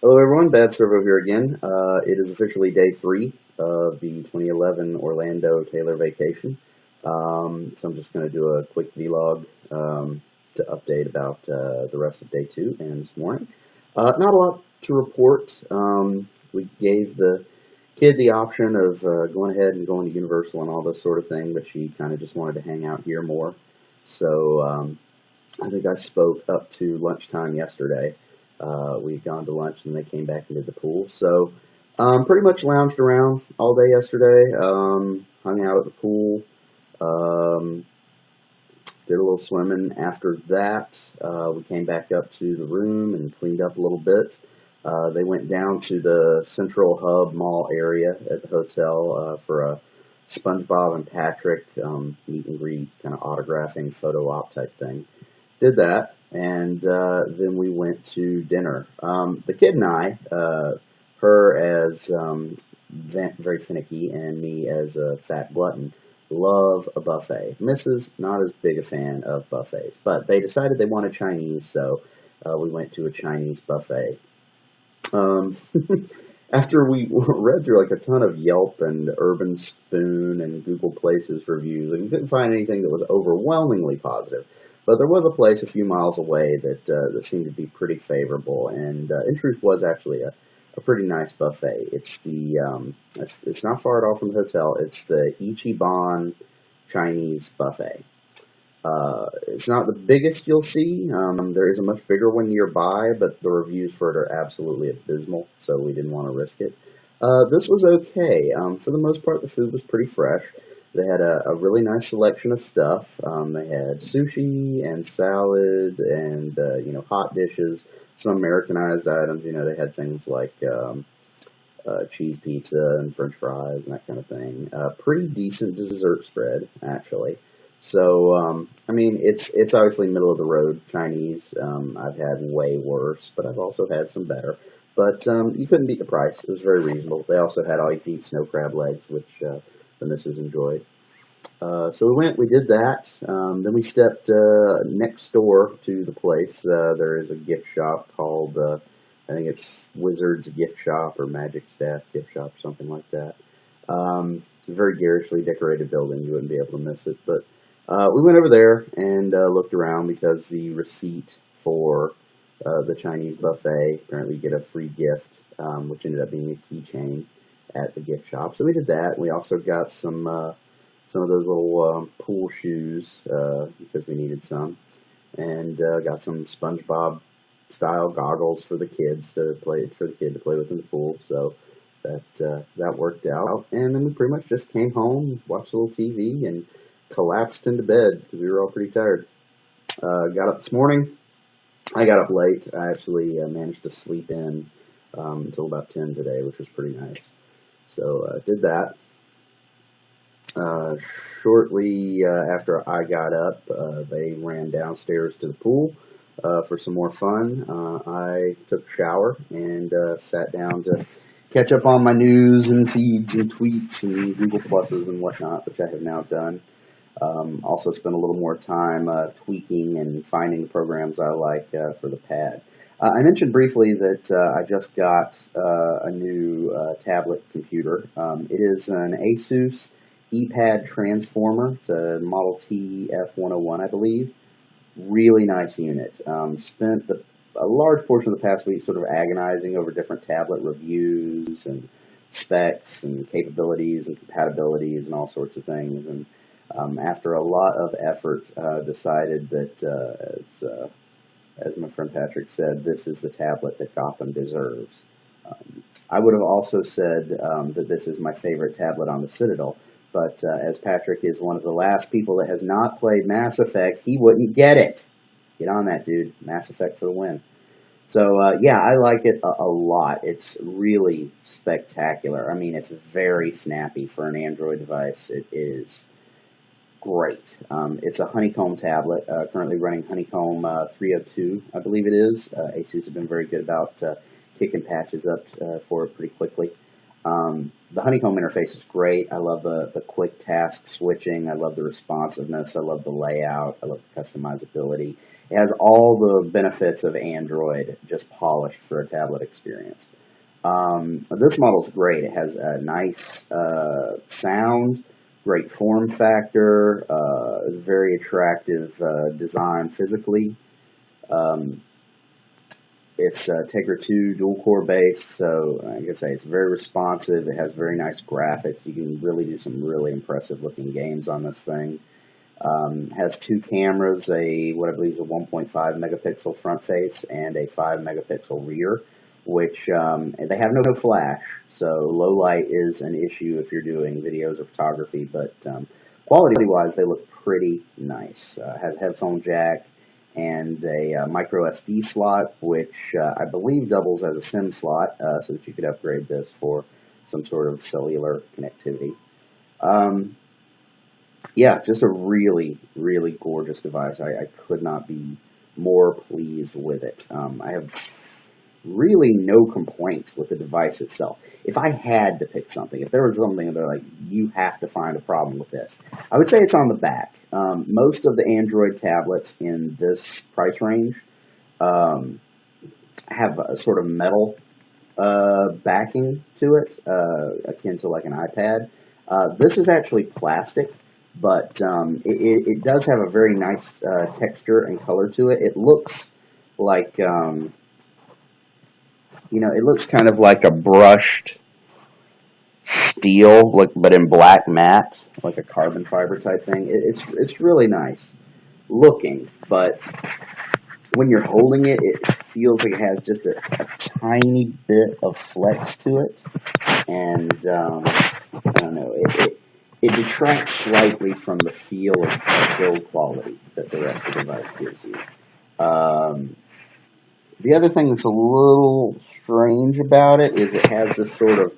Hello everyone, Bad Servo here again. It is officially day 3 of the 2011 Orlando Taylor vacation. So I'm just going to do a quick vlog to update about the rest of day 2 and this morning. Not a lot to report. We gave the kid the option of going ahead and going to Universal and all this sort of thing, but she kind of just wanted to hang out here more. So I think I spoke up to lunchtime yesterday. We'd gone to lunch and they came back into the pool. So pretty much lounged around all day yesterday. Hung out at the pool. Um, did a little swimming. After that, we came back up to the room and cleaned up a little bit. They went down to the Central Hub Mall area at the hotel for a SpongeBob and Patrick meet and greet, kind of autographing photo op type thing. Did that, and then we went to dinner. The kid and I, her as very finicky and me as a fat glutton, love a buffet. Mrs. not as big a fan of buffets, but they decided they wanted Chinese, so we went to a Chinese buffet. Um, After we read through like a ton of Yelp and Urban Spoon and Google Places reviews, and couldn't find anything that was overwhelmingly positive. But there was a place a few miles away that seemed to be pretty favorable, and in truth was actually a pretty nice buffet. It's not far at all from the hotel. It's the Ichiban Chinese buffet. It's not the biggest you'll see. There is a much bigger one nearby, but the reviews for it are absolutely abysmal, so we didn't want to risk it. This was okay. For the most part, the food was pretty fresh. They had a really nice selection of stuff. They had sushi and salad and hot dishes, some Americanized items. They had things like cheese pizza and French fries and that kind of thing. Pretty decent dessert spread, actually. So, I mean, it's obviously middle of the road Chinese. I've had way worse, but I've also had some better. But you couldn't beat the price. It was very reasonable. They also had all-you-can-eat snow crab legs, which the missus enjoyed. So we did that. Then we stepped next door to the place. There is a gift shop called, I think it's Wizards Gift Shop or Magic Staff Gift Shop, something like that. It's a very garishly decorated building. You wouldn't be able to miss it. But we went over there and looked around because the receipt for the Chinese buffet, apparently you get a free gift, which ended up being a keychain at the gift shop. So we did that. We also got some of those little pool shoes because we needed some, and got some SpongeBob style goggles for the kids to play with in the pool. So that worked out, and then we pretty much just came home, watched a little TV, and collapsed into bed because we were all pretty tired. Got up this morning. I got up late. I actually managed to sleep in until about 10 today, which was pretty nice. So did that. Shortly after I got up, they ran downstairs to the pool for some more fun. I took a shower and sat down to catch up on my news and feeds and tweets and Google Pluses and whatnot, which I have now done. Also spent a little more time tweaking and finding the programs I like for the pad. I mentioned briefly that I just got a new tablet computer. It is an Asus ePad Transformer. It's a Model T F101, I believe. Really nice unit. Spent a large portion of the past week sort of agonizing over different tablet reviews and specs and capabilities and compatibilities and all sorts of things. And after a lot of effort, decided that, as my friend Patrick said, this is the tablet that Gotham deserves. I would have also said that this is my favorite tablet on the Citadel, but as Patrick is one of the last people that has not played Mass Effect, he wouldn't get it. Get on that, dude. Mass Effect for the win. So, yeah, I like it a lot. It's really spectacular. I mean, it's very snappy for an Android device. It is great. It's a Honeycomb tablet, currently running Honeycomb 302, I believe it is. Asus have been very good about kicking patches up for it pretty quickly. The Honeycomb interface is great. I love the quick task switching. I love the responsiveness. I love the layout. I love the customizability. It has all the benefits of Android, just polished for a tablet experience. This model's great. It has a nice sound, great form factor, very attractive design physically. Um, it's Tegra 2 dual core based, so like I say, it's very responsive. It has very nice graphics. You can really do some really impressive looking games on this thing. Has two cameras, what I believe is a 1.5 megapixel front face and a 5 megapixel rear, which they have no flash, so low light is an issue if you're doing videos or photography, but quality-wise, they look pretty nice. Has a headphone jack and a micro SD slot, which I believe doubles as a SIM slot, so that you could upgrade this for some sort of cellular connectivity. Yeah, just a really, really gorgeous device. I could not be more pleased with it. I have really no complaints with the device itself. If I had to pick something, if there was something that they're like, you have to find a problem with this, I would say it's on the back. Most of the Android tablets in this price range have a sort of metal backing to it, akin to like an iPad. This is actually plastic, but it does have a very nice texture and color to it. It looks like, it looks kind of like a brushed steel, but in black matte, like a carbon fiber type thing. It's really nice looking, but when you're holding it, it feels like it has just a tiny bit of flex to it, and I don't know, it detracts slightly from the feel of build quality that the rest of the device gives you. The other thing that's a little strange about it is it has this sort of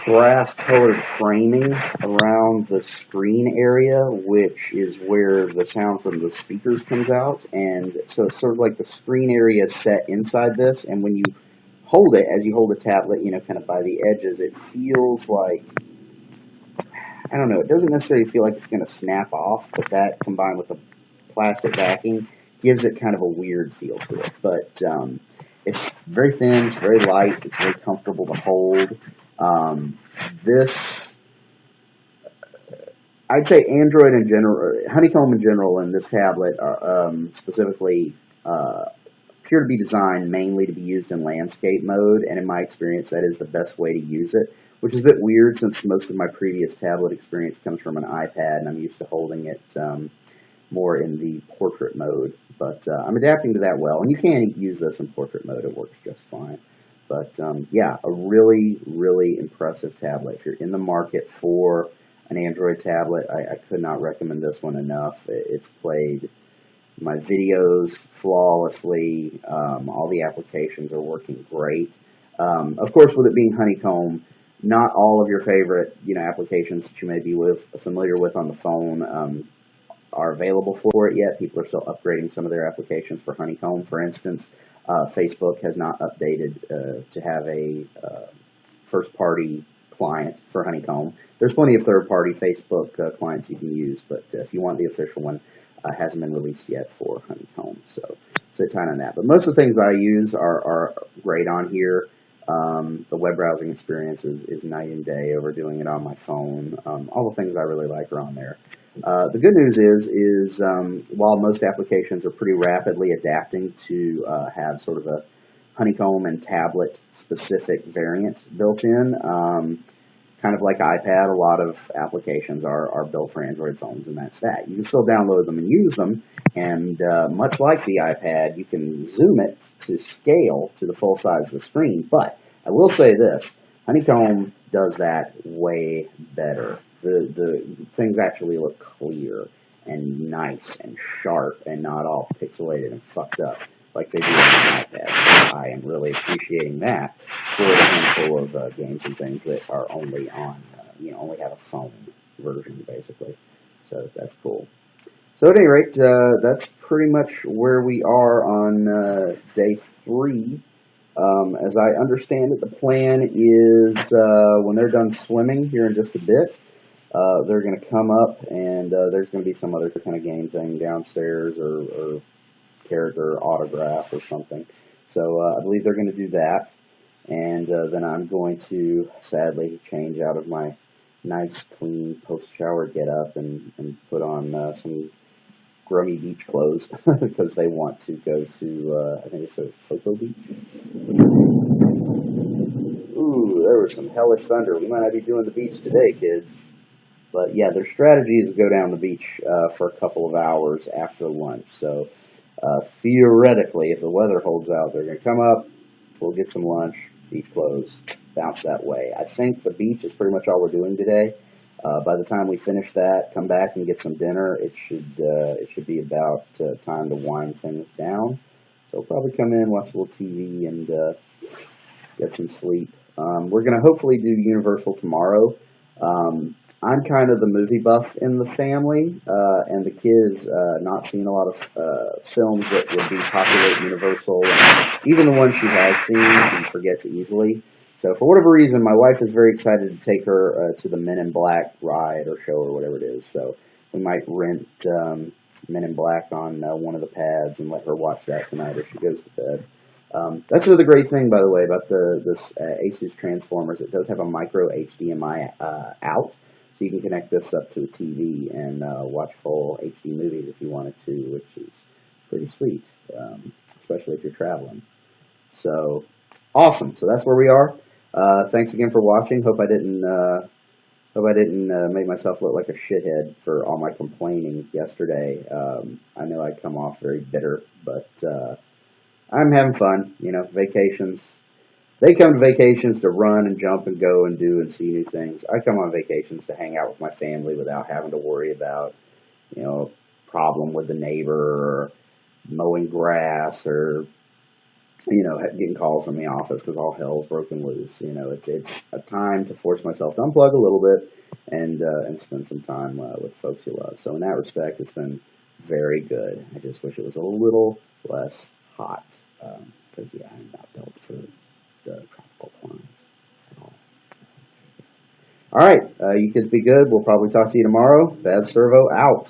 brass-colored framing around the screen area, which is where the sound from the speakers comes out. And so it's sort of like the screen area is set inside this, and when you hold it, as you hold the tablet, kind of by the edges, it feels like, I don't know, it doesn't necessarily feel like it's going to snap off, but that combined with the plastic backing gives it kind of a weird feel to it. But it's very thin, it's very light, it's very comfortable to hold. This, I'd say Android in general, Honeycomb in general, and this tablet specifically appear to be designed mainly to be used in landscape mode, and in my experience, that is the best way to use it, which is a bit weird since most of my previous tablet experience comes from an iPad, and I'm used to holding it more in the portrait mode. But I'm adapting to that well, and you can use this in portrait mode. It works just fine. But yeah, a really, really impressive tablet. If you're in the market for an Android tablet, I could not recommend this one enough. It's played my videos flawlessly. All the applications are working great. Of course, with it being Honeycomb, not all of your favorite applications that you may be familiar with on the phone are available for it yet. People are still upgrading some of their applications for Honeycomb. For instance, Facebook has not updated to have a first-party client for Honeycomb. There's plenty of third-party Facebook clients you can use, but if you want the official one, hasn't been released yet for Honeycomb. So sit tight on that. But most of the things I use are great on here. The web browsing experience is night and day over doing it on my phone. All the things I really like are on there. The good news is while most applications are pretty rapidly adapting to have sort of a Honeycomb and tablet specific variant built in, kind of like iPad, a lot of applications are built for Android phones, and that's that. You can still download them and use them, and much like the iPad, you can zoom it to scale to the full size of the screen. But I will say this, Honeycomb does that way better. The things actually look clear and nice and sharp and not all pixelated and fucked up like they do on the iPad. So I am really appreciating that for a handful of games and things that are only on, only have a phone version, basically. So that's cool. So at any rate, that's pretty much where we are on day 3. As I understand it, the plan is when they're done swimming here in just a bit, they're going to come up, and there's going to be some other kind of game thing downstairs, or character autograph or something. So I believe they're going to do that, and then I'm going to sadly change out of my nice, clean post-shower get-up and put on some grummy beach clothes because they want to go to, I think it says Cocoa Beach. Ooh, there was some hellish thunder. We might not be doing the beach today, kids. But yeah, their strategy is to go down the beach for a couple of hours after lunch. So theoretically, if the weather holds out, they're going to come up, we'll get some lunch, beach clothes, bounce that way. I think the beach is pretty much all we're doing today. By the time we finish that, come back and get some dinner, it should be about time to wind things down. So we'll probably come in, watch a little TV, and get some sleep. We're going to hopefully do Universal tomorrow. I'm kind of the movie buff in the family, and the kids not seen a lot of films that would be popular at Universal. And even the ones she has seen, she forgets easily. So for whatever reason, my wife is very excited to take her to the Men in Black ride or show or whatever it is. So we might rent Men in Black on one of the pads and let her watch that tonight as she goes to bed. That's another great thing, by the way, about this Asus Transformers. It does have a micro HDMI out, so you can connect this up to a TV and watch full HD movies if you wanted to, which is pretty sweet, especially if you're traveling. So awesome. So that's where we are. Thanks again for watching. Hope I didn't make myself look like a shithead for all my complaining yesterday. I know I come off very bitter, but I'm having fun. You know, vacations. They come to vacations to run and jump and go and do and see new things. I come on vacations to hang out with my family without having to worry about, you know, problem with the neighbor or mowing grass or, you know, getting calls from the office because all hell's broken loose. You know, it's a time to force myself to unplug a little bit and spend some time with folks you love. So in that respect, it's been very good. I just wish it was a little less hot because yeah, I'm not built for the tropical climates at all. All right, you kids be good. We'll probably talk to you tomorrow. Bad Servo out.